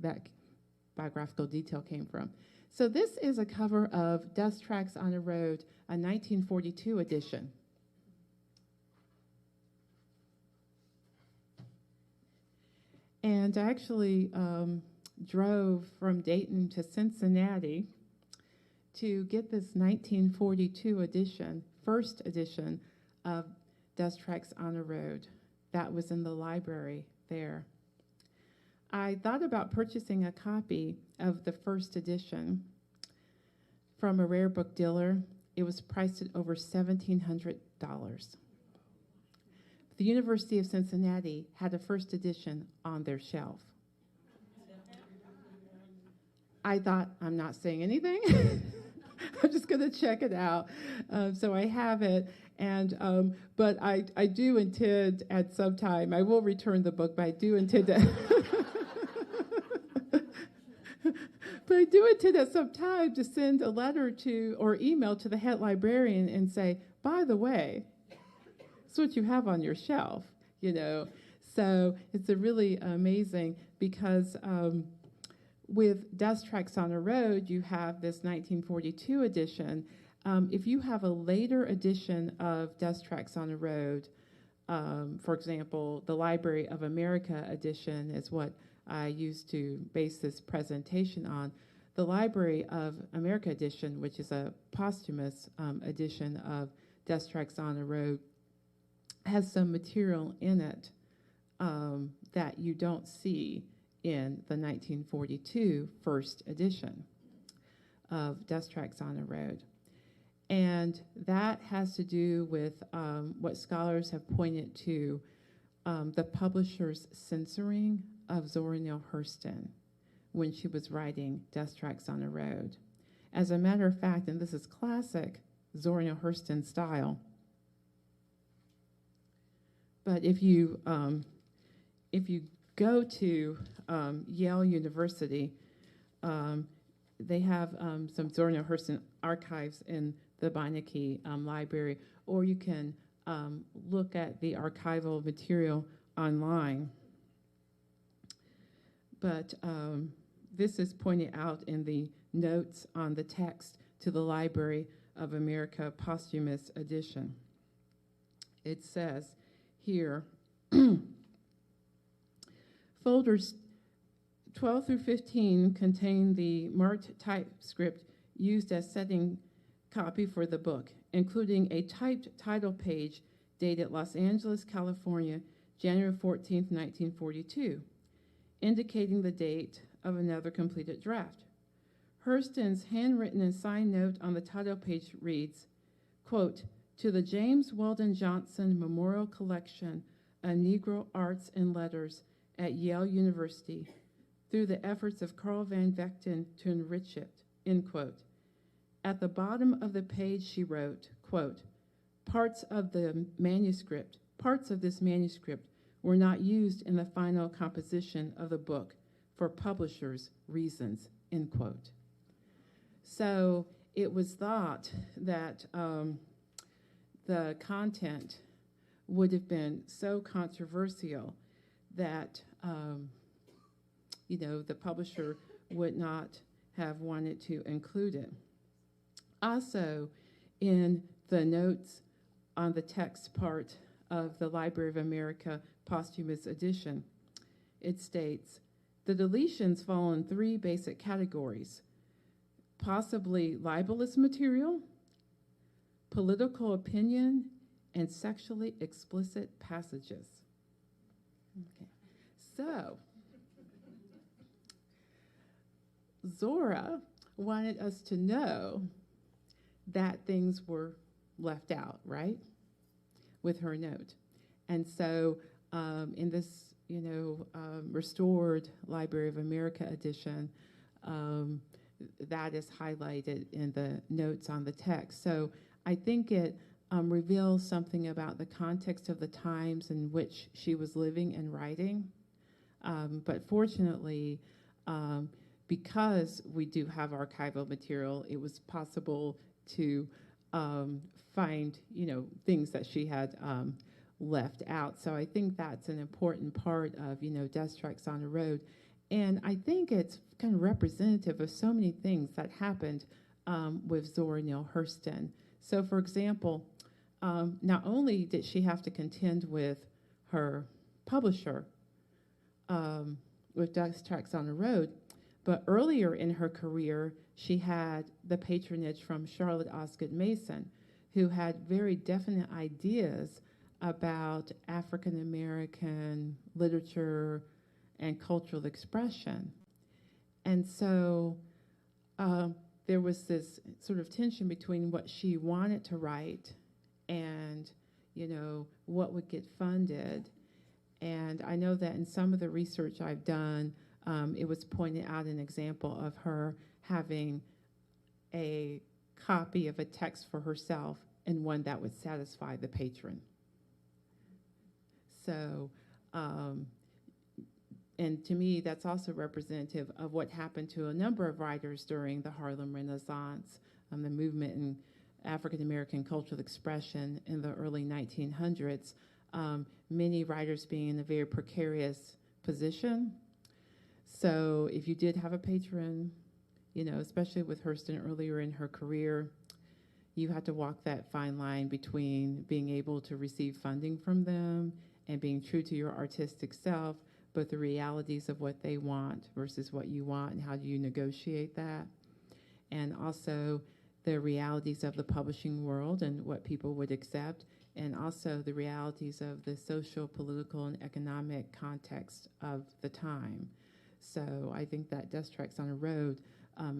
that biographical detail came from. So this is a cover of Dust Tracks on a Road, a 1942 edition. And I actually drove from Dayton to Cincinnati to get this 1942 edition, first edition of Dust Tracks on a Road. That was in the library there. I thought about purchasing a copy of the first edition from a rare book dealer. It was priced at over $1,700. The University of Cincinnati had a first edition on their shelf. I thought, I'm not saying anything. I'm just going to check it out. So I have it. And but I do intend at some time, I will return the book, but I do intend to. But I do intend at some time to send a letter to or email to the head librarian and say, by the way, it's what you have on your shelf, you know. So it's a really amazing because with Dust Tracks on a Road, you have this 1942 edition. If you have a later edition of Dust Tracks on a Road, for example, the Library of America edition is what I used to base this presentation on. The Library of America edition, which is a posthumous edition of Dust Tracks on a Road, has some material in it that you don't see in the 1942 first edition of Dust Tracks on a Road. And that has to do with what scholars have pointed to, the publisher's censoring of Zora Neale Hurston when she was writing Dust Tracks on a Road. As a matter of fact, and this is classic Zora Neale Hurston style, but if you go to Yale University, they have some Zora Neale Hurston archives in the Beinecke Library, or you can look at the archival material online. But this is pointed out in the notes on the text to the Library of America posthumous edition. It says here, folders 12 through 15 contain the marked typescript used as setting copy for the book, including a typed title page dated Los Angeles, California, January 14, 1942, indicating the date of another completed draft. Hurston's handwritten and signed note on the title page reads, quote, "To the James Weldon Johnson Memorial Collection of Negro Arts and Letters at Yale University, through the efforts of Carl Van Vechten to enrich it," end quote. At the bottom of the page she wrote, quote, parts of this manuscript were not used in the final composition of the book for publishers' reasons," end quote. So it was thought that the content would have been so controversial that the publisher would not have wanted to include it. Also, in the notes on the text part of the Library of America posthumous edition, it states, the deletions fall in three basic categories: possibly libelous material, political opinion, and sexually explicit passages. Okay. So, Zora wanted us to know that things were left out, right, with her note. And so in this, restored Library of America edition, that is highlighted in the notes on the text. So I think it reveals something about the context of the times in which she was living and writing. But fortunately, because we do have archival material, it was possible to find, things that she had left out. So I think that's an important part of, Dust Tracks on a Road. And I think it's kind of representative of so many things that happened with Zora Neale Hurston. So, for example, not only did she have to contend with her publisher with Death Tracks on the Road, but earlier in her career, she had the patronage from Charlotte Osgood Mason, who had very definite ideas about African American literature and cultural expression. And so there was this sort of tension between what she wanted to write and, what would get funded. And I know that in some of the research I've done, it was pointed out an example of her having a copy of a text for herself and one that would satisfy the patron. So, and to me, that's also representative of what happened to a number of writers during the Harlem Renaissance, the movement in African American cultural expression in the early 1900s. Many writers being in a very precarious position. So if you did have a patron, especially with Hurston earlier in her career, you had to walk that fine line between being able to receive funding from them and being true to your artistic self, but the realities of what they want versus what you want, and how do you negotiate that? And also the realities of the publishing world and what people would accept, and also the realities of the social, political, and economic context of the time. So I think that Death Tracks on a Road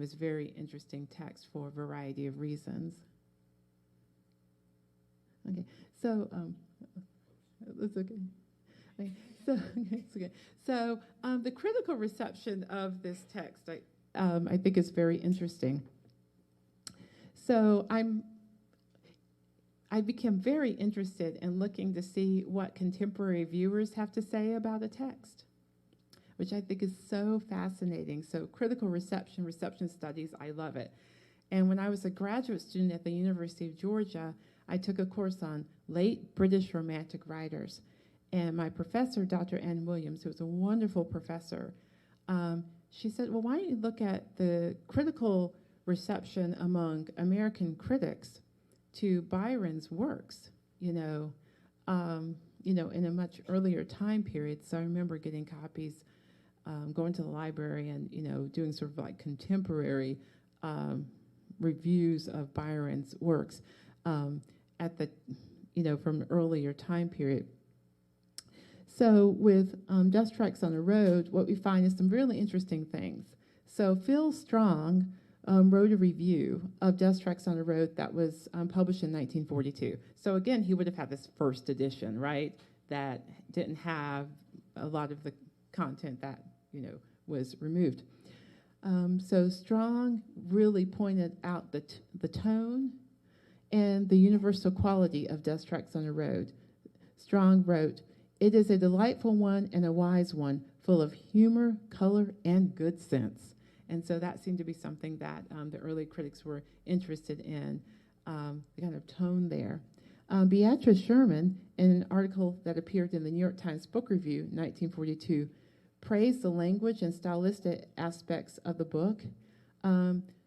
is a very interesting text for a variety of reasons. Okay, so that's okay. Okay, so it's okay. So the critical reception of this text, I think, is very interesting. So I became very interested in looking to see what contemporary viewers have to say about a text, which I think is so fascinating. So critical reception studies, I love it. And when I was a graduate student at the University of Georgia, I took a course on late British Romantic writers. And my professor, Dr. Ann Williams, who was a wonderful professor, she said, well, why don't you look at the critical reception among American critics to Byron's works, in a much earlier time period. So I remember getting copies, going to the library and, doing sort of like contemporary reviews of Byron's works at the, from an earlier time period. So with Death Tracks on the Road, what we find is some really interesting things. So Phil Strong wrote a review of Death Tracks on the Road that was published in 1942. So again, he would have had this first edition, right, that didn't have a lot of the content that, was removed. So Strong really pointed out the tone and the universal quality of Death Tracks on the Road. Strong wrote, "It is a delightful one and a wise one, full of humor, color, and good sense." And so that seemed to be something that the early critics were interested in, the kind of tone there. Beatrice Sherman, in an article that appeared in the New York Times Book Review, 1942, praised the language and stylistic aspects of the book.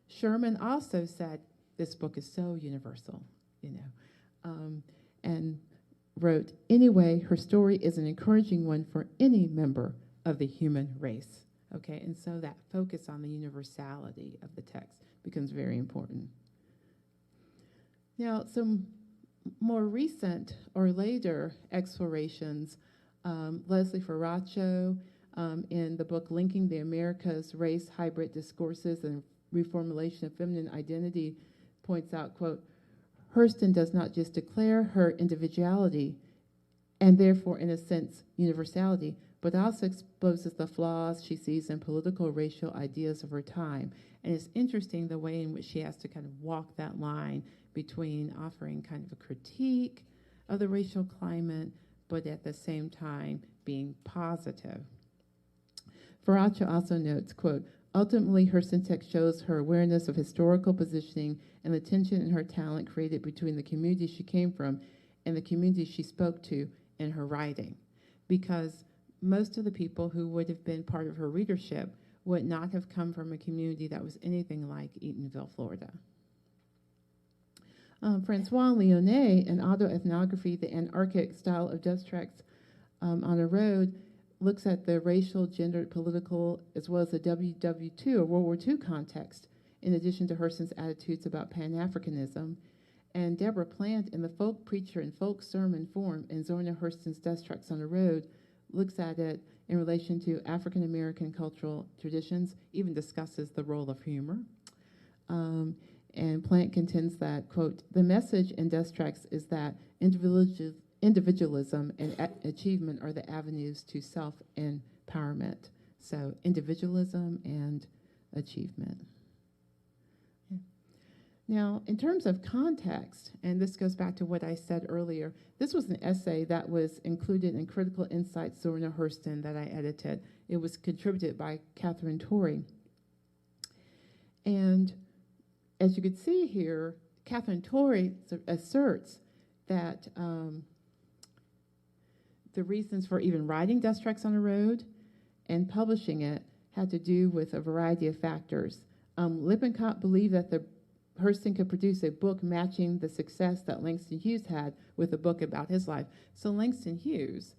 Sherman also said, this book is so universal, and wrote, "Anyway, her story is an encouraging one for any member of the human race." Okay, and so that focus on the universality of the text becomes very important. Now, some more recent or later explorations, Leslie Ferraccio, in the book Linking the Americas, Race, Hybrid Discourses, and Reformulation of Feminine Identity, points out, quote, "Hurston does not just declare her individuality, and therefore, in a sense, universality, but also exposes the flaws she sees in political racial ideas of her time." And it's interesting the way in which she has to kind of walk that line between offering kind of a critique of the racial climate, but at the same time being positive. Ferraccio also notes, quote, "Ultimately, her syntax shows her awareness of historical positioning and the tension in her talent created between the community she came from and the community she spoke to in her writing." Because most of the people who would have been part of her readership would not have come from a community that was anything like Eatonville, Florida. Francois Lyonnais, in autoethnography, The Anarchic Style of Death Tracks on a Road, looks at the racial, gendered, political, as well as the WW2 or World War II context, in addition to Hurston's attitudes about Pan-Africanism. And Deborah Plant, in the Folk Preacher and Folk Sermon form in Zora Hurston's Death Tracks on a Road, looks at it in relation to African American cultural traditions, even discusses the role of humor. And Plant contends that, quote, the message in Death Tracks is that individualism and achievement are the avenues to self-empowerment. So individualism and achievement. Yeah. Now, in terms of context, and this goes back to what I said earlier, this was an essay that was included in Critical Insights Zora Hurston that I edited. It was contributed by Catherine Torrey. And as you can see here, Catherine Torrey asserts that the reasons for even writing Death Tracks on a Road and publishing it had to do with a variety of factors. Lippincott believed that Hurston could produce a book matching the success that Langston Hughes had with a book about his life. So Langston Hughes,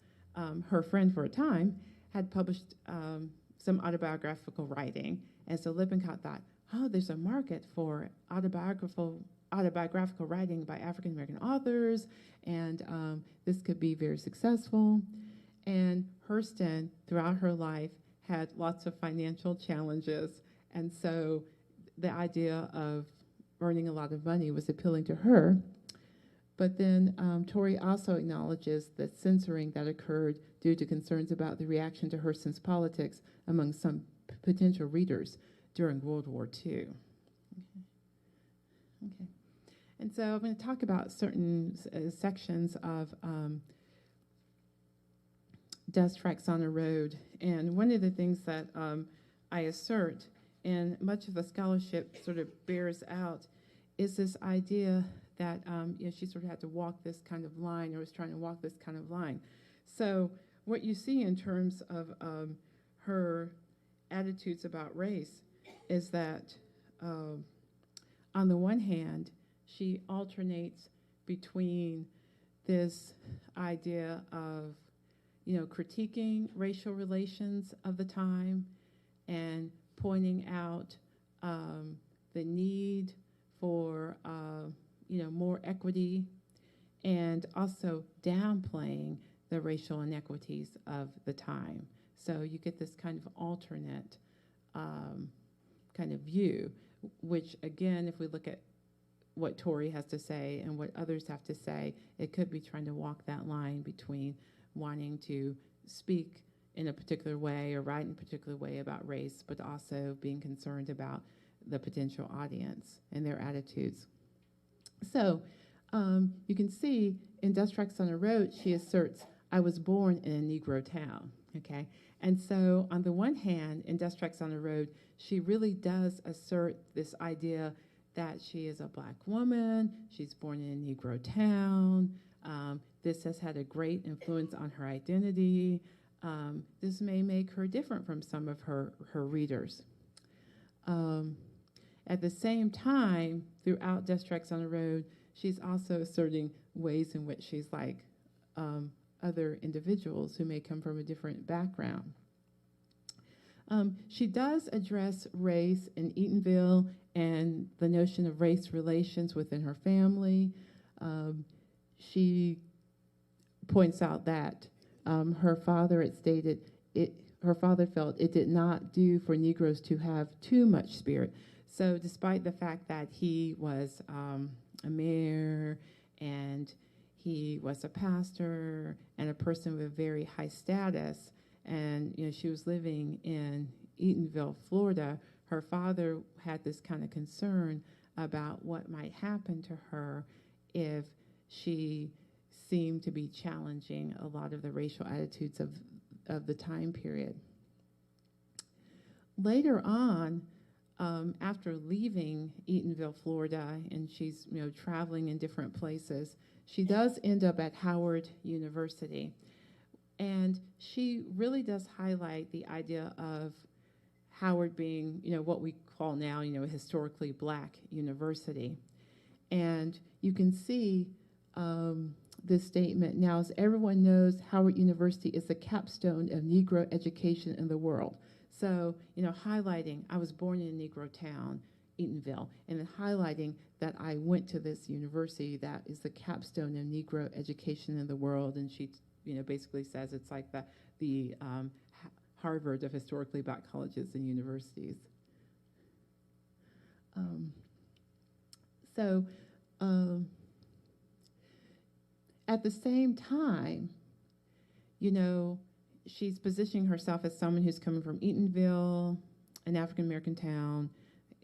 her friend for a time, had published some autobiographical writing, and so Lippincott thought, oh, there's a market for autobiographical writing by African American authors, and this could be very successful. And Hurston, throughout her life, had lots of financial challenges, and so the idea of earning a lot of money was appealing to her. But then Torrey also acknowledges the censoring that occurred due to concerns about the reaction to Hurston's politics among some potential readers during World War II. Okay. And so I'm going to talk about certain sections of Death Tracks on a Road. And one of the things that I assert, and much of the scholarship sort of bears out, is this idea that she sort of had to walk this kind of line, or was trying to walk this kind of line. So what you see in terms of her attitudes about race is that on the one hand, she alternates between this idea of, critiquing racial relations of the time and pointing out the need for, more equity, and also downplaying the racial inequities of the time. So you get this kind of alternate kind of view, which, again, if we look at what Torrey has to say and what others have to say, it could be trying to walk that line between wanting to speak in a particular way or write in a particular way about race, but also being concerned about the potential audience and their attitudes. So you can see in Death Tracks on a Road, she asserts, I was born in a Negro town, okay? And so on the one hand, in Death Tracks on a Road, she really does assert this idea that she is a black woman, she's born in a Negro town, this has had a great influence on her identity. This may make her different from some of her readers. At the same time, throughout Death Tracks on a Road, she's also asserting ways in which she's like other individuals who may come from a different background. She does address race in Eatonville and the notion of race relations within her family. She points out that her father had stated her father felt it did not do for Negroes to have too much spirit. So despite the fact that he was a mayor and he was a pastor and a person with very high status, and she was living in Eatonville, Florida, her father had this kind of concern about what might happen to her if she seemed to be challenging a lot of the racial attitudes of the time period. Later on, after leaving Eatonville, Florida, and she's traveling in different places, she does end up at Howard University. And she really does highlight the idea of Howard being, what we call now, a historically black university. And you can see this statement now, as everyone knows, Howard University is the capstone of Negro education in the world. So, highlighting, I was born in a Negro town, Eatonville, and then highlighting that I went to this university that is the capstone of Negro education in the world. And she, basically says it's like the Harvard of historically black colleges and universities. At the same time, she's positioning herself as someone who's coming from Eatonville, an African American town,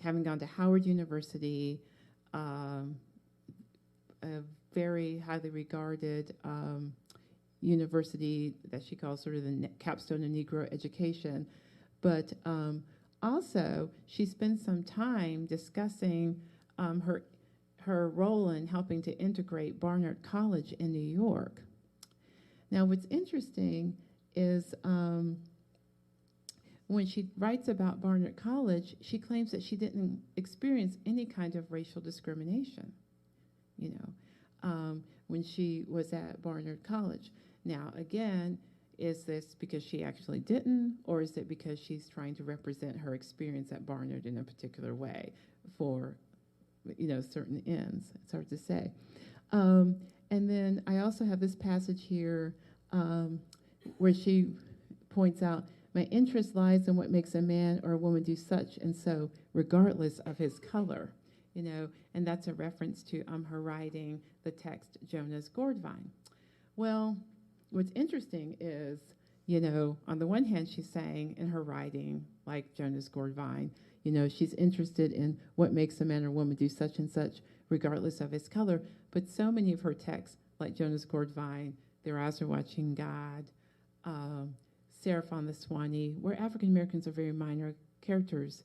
having gone to Howard University, a very highly regarded university that she calls sort of the capstone of Negro education. But also, she spends some time discussing her role in helping to integrate Barnard College in New York. Now, what's interesting is when she writes about Barnard College, she claims that she didn't experience any kind of racial discrimination, when she was at Barnard College. Now, again, is this because she actually didn't, or is it because she's trying to represent her experience at Barnard in a particular way for, certain ends? It's hard to say. And then I also have this passage here where she points out, my interest lies in what makes a man or a woman do such and so, regardless of his color, and that's a reference to her writing the text Jonah's Gourdvine. Well, what's interesting is, on the one hand, she's saying in her writing, like Jonah's Gourdvine, she's interested in what makes a man or woman do such and such, regardless of his color. But so many of her texts, like Jonah's Gourdvine, Their Eyes Are Watching God, Seraph on the Swanee, where African Americans are very minor characters,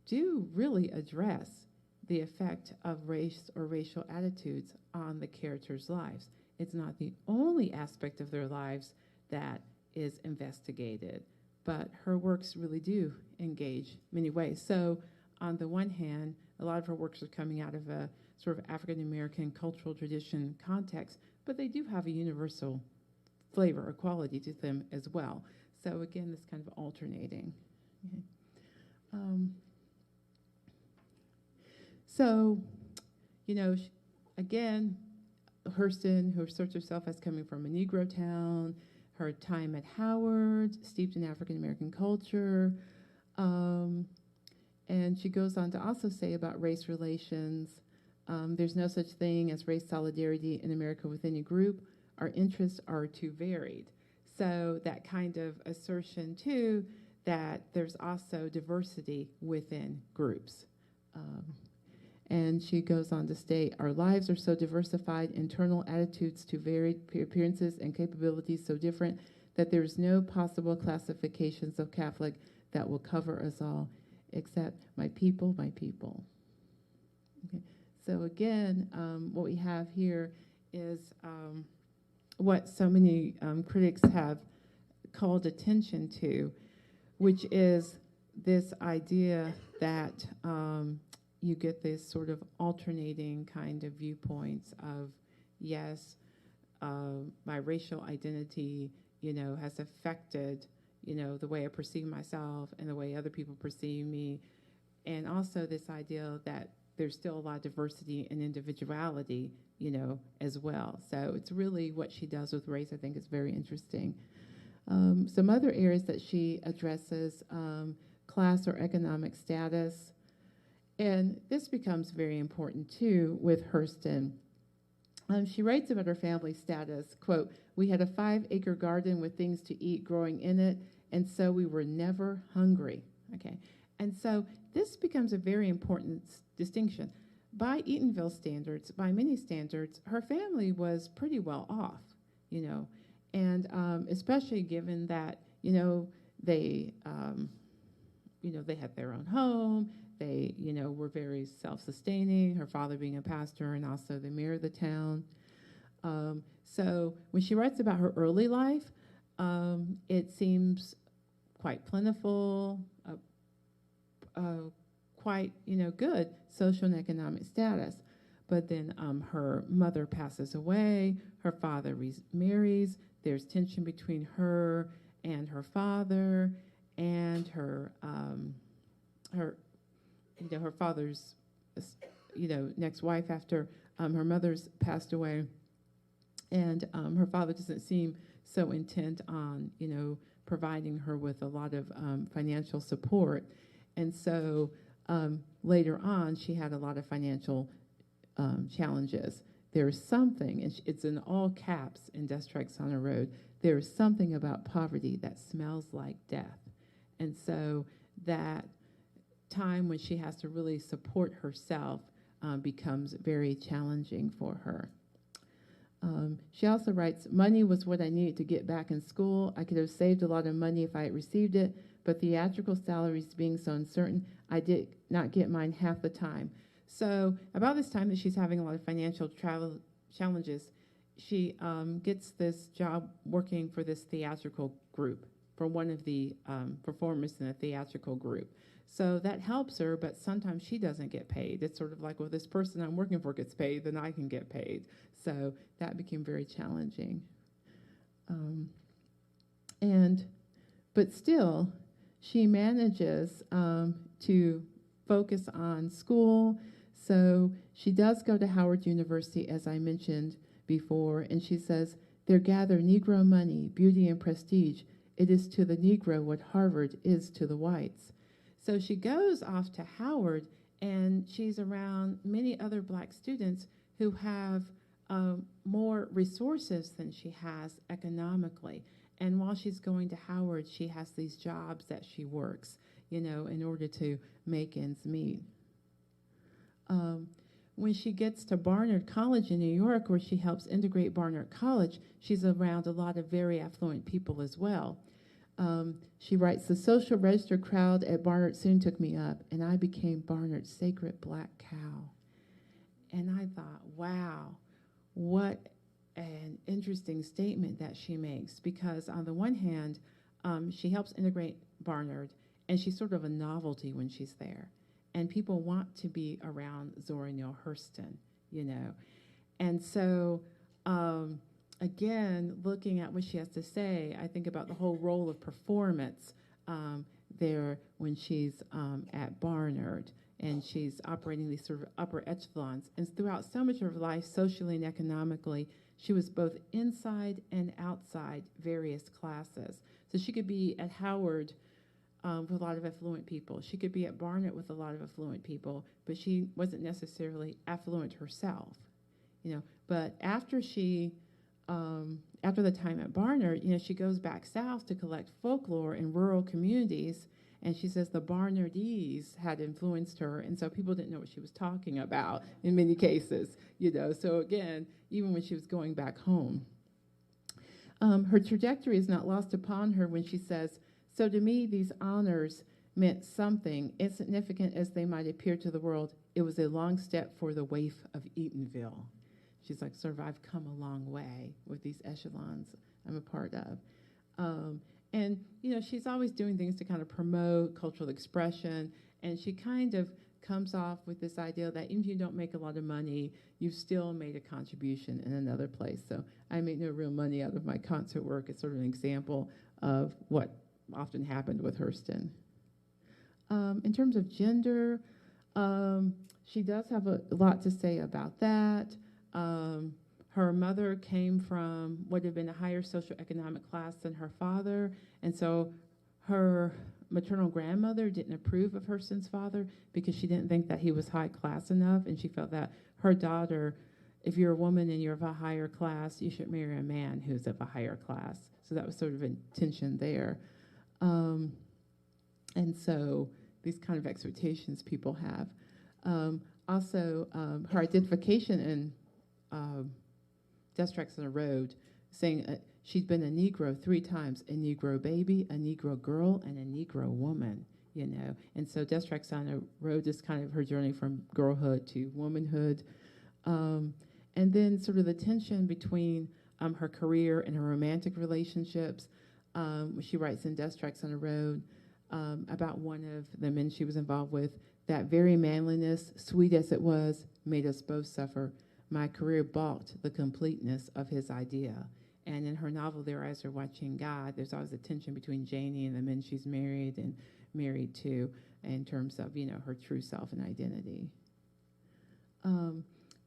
do really address the effect of race or racial attitudes on the characters' lives. It's not the only aspect of their lives that is investigated, but her works really do engage many ways. So on the one hand, a lot of her works are coming out of a sort of African American cultural tradition context, but they do have a universal flavor or quality to them as well. So again, this kind of alternating. Okay. Again, Hurston, who asserts herself as coming from a Negro town, her time at Howard, steeped in African American culture, and she goes on to also say about race relations, there's no such thing as race solidarity in America with any group. Our interests are too varied. So that kind of assertion, too, that there's also diversity within groups. And she goes on to state, our lives are so diversified, internal attitudes to varied appearances and capabilities so different that there's no possible classifications of Catholic that will cover us all, except my people, my people. Okay. So again, what we have here is what so many critics have called attention to, which is this idea that you get this sort of alternating kind of viewpoints of, yes, my racial identity, has affected, the way I perceive myself and the way other people perceive me. And also this idea that there's still a lot of diversity and individuality, as well. So it's really what she does with race, I think, is very interesting. Some other areas that she addresses, class or economic status. And this becomes very important, too, with Hurston. She writes about her family status, quote, we had a 5-acre garden with things to eat growing in it, and so we were never hungry, okay? And so this becomes a very important distinction. By Eatonville standards, by many standards, her family was pretty well off, and especially given that, they had their own home. They, were very self-sustaining, her father being a pastor and also the mayor of the town. So when she writes about her early life, it seems quite plentiful, quite good social and economic status. But then her mother passes away. Her father marries. There's tension between her and her father, and her her father's next wife after her mother's passed away, and her father doesn't seem so intent on providing her with a lot of financial support, and so later on she had a lot of financial challenges. There's something, and it's in all caps in Death Strikes on a Road, there's something about poverty that smells like death. And so that time when she has to really support herself becomes very challenging for her. She also writes, money was what I needed to get back in school. I could have saved a lot of money if I had received it, but theatrical salaries being so uncertain, I did not get mine half the time. So about this time that she's having a lot of financial travel challenges, she gets this job working for this theatrical group, for one of the performers in a theatrical group. So that helps her, but sometimes she doesn't get paid. It's sort of like, well, this person I'm working for gets paid, then I can get paid. So that became very challenging. But still, she manages to focus on school. So she does go to Howard University, as I mentioned before, and she says, there gather Negro money, beauty, and prestige. It is to the Negro what Harvard is to the whites. So she goes off to Howard, and she's around many other black students who have more resources than she has economically. And while she's going to Howard, she has these jobs that she works, in order to make ends meet. When she gets to Barnard College in New York, where she helps integrate Barnard College, she's around a lot of very affluent people as well. She writes, the social register crowd at Barnard soon took me up, and I became Barnard's sacred black cow. And I thought, wow, what an interesting statement that she makes, because on the one hand, she helps integrate Barnard, and she's sort of a novelty when she's there. And people want to be around Zora Neale Hurston, And so, again, looking at what she has to say, I think about the whole role of performance there when she's at Barnard, and she's operating these sort of upper echelons. And throughout so much of her life, socially and economically, she was both inside and outside various classes. So she could be at Howard with a lot of affluent people. She could be at Barnard with a lot of affluent people, but she wasn't necessarily affluent herself, But after after the time at Barnard, she goes back south to collect folklore in rural communities, and she says the Barnardese had influenced her, and so people didn't know what she was talking about in many cases, So again, even when she was going back home, her trajectory is not lost upon her when she says, so to me, these honors meant something, insignificant as they might appear to the world. It was a long step for the waif of Eatonville. She's like, sort of, I've come a long way with these echelons I'm a part of. And, she's always doing things to kind of promote cultural expression, and she kind of comes off with this idea that even if you don't make a lot of money, you've still made a contribution in another place. So I make no real money out of my concert work. It's sort of an example of what often happened with Hurston. In terms of gender, she does have a lot to say about that. Her mother came from what had been a higher socioeconomic class than her father, and so her maternal grandmother didn't approve of Hurston's father because she didn't think that he was high class enough, and she felt that her daughter, if you're a woman and you're of a higher class, you should marry a man who's of a higher class. So that was sort of a tension there. And so these kind of expectations people have. Also, her identification in Death Strikes on the Road, saying she'd been a Negro 3 times, a Negro baby, a Negro girl, and a Negro woman, And so Death Strikes on the Road is kind of her journey from girlhood to womanhood. And then sort of the tension between her career and her romantic relationships. She writes in Dust Tracks on the Road about one of the men she was involved with. That very manliness, sweet as it was, made us both suffer. My career balked the completeness of his idea. And in her novel, Their Eyes Are Watching God, there's always a tension between Janie and the men she's married to in terms of, her true self and identity.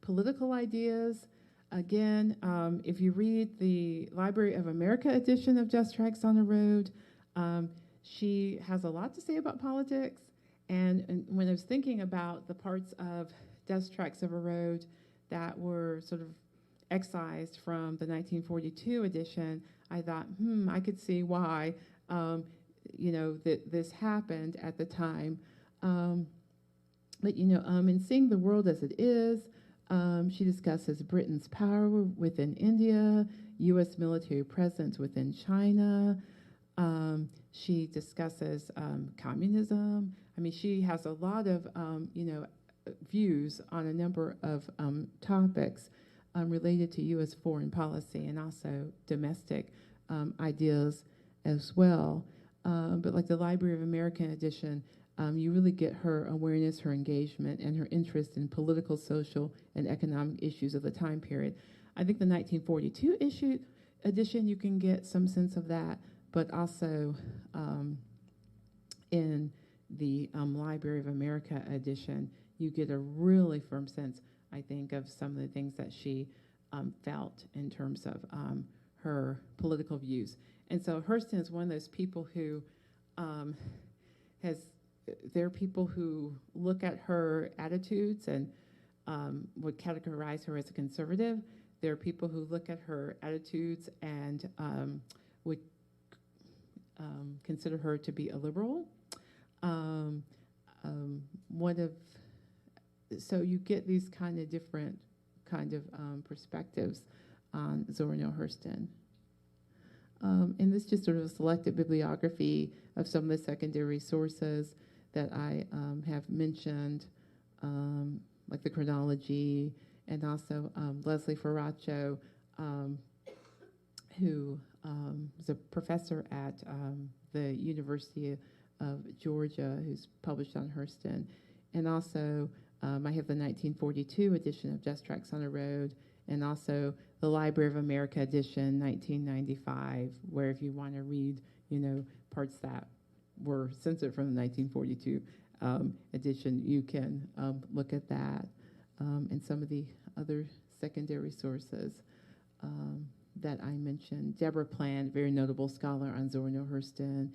Political ideas. Again, if you read the Library of America edition of Dust Tracks on the Road, she has a lot to say about politics. And when I was thinking about the parts of Dust Tracks of a Road that were sort of excised from the 1942 edition, I thought, I could see why, that this happened at the time. But in Seeing the World as It Is, she discusses Britain's power within India, U.S. military presence within China. She discusses communism. I mean, she has a lot of, views on a number of topics related to U.S. foreign policy and also domestic ideas as well. But like the Library of America edition, you really get her awareness, her engagement, and her interest in political, social, and economic issues of the time period. I think the 1942 edition, you can get some sense of that, but also in the Library of America edition, you get a really firm sense, I think, of some of the things that she felt in terms of her political views. And so Hurston is one of those people who there are people who look at her attitudes and would categorize her as a conservative. There are people who look at her attitudes and would consider her to be a liberal. So you get these kind of different perspectives on Zora Neale Hurston. And this just sort of a selected bibliography of some of the secondary sources that I have mentioned, like the chronology, and also Leslie Ferraccio, who is a professor at the University of Georgia, who's published on Hurston. And also, I have the 1942 edition of Dust Tracks on the Road, and also the Library of America edition, 1995, where if you want to read, parts that were censored from the 1942 edition, you can look at that, and some of the other secondary sources that I mentioned. Deborah Plant, very notable scholar on Zora Neale Hurston,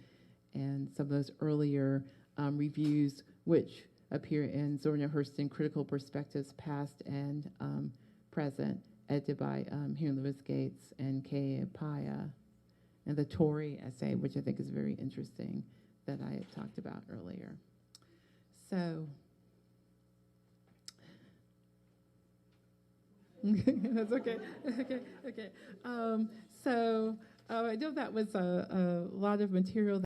and some of those earlier reviews, which appear in Zora Neale Hurston, Critical Perspectives, Past and Present, edited by Henry Louis Gates and K. Paya, and the Tory essay, which I think is very interesting, that I had talked about earlier. So, that's okay. Okay. I know that was a lot of material.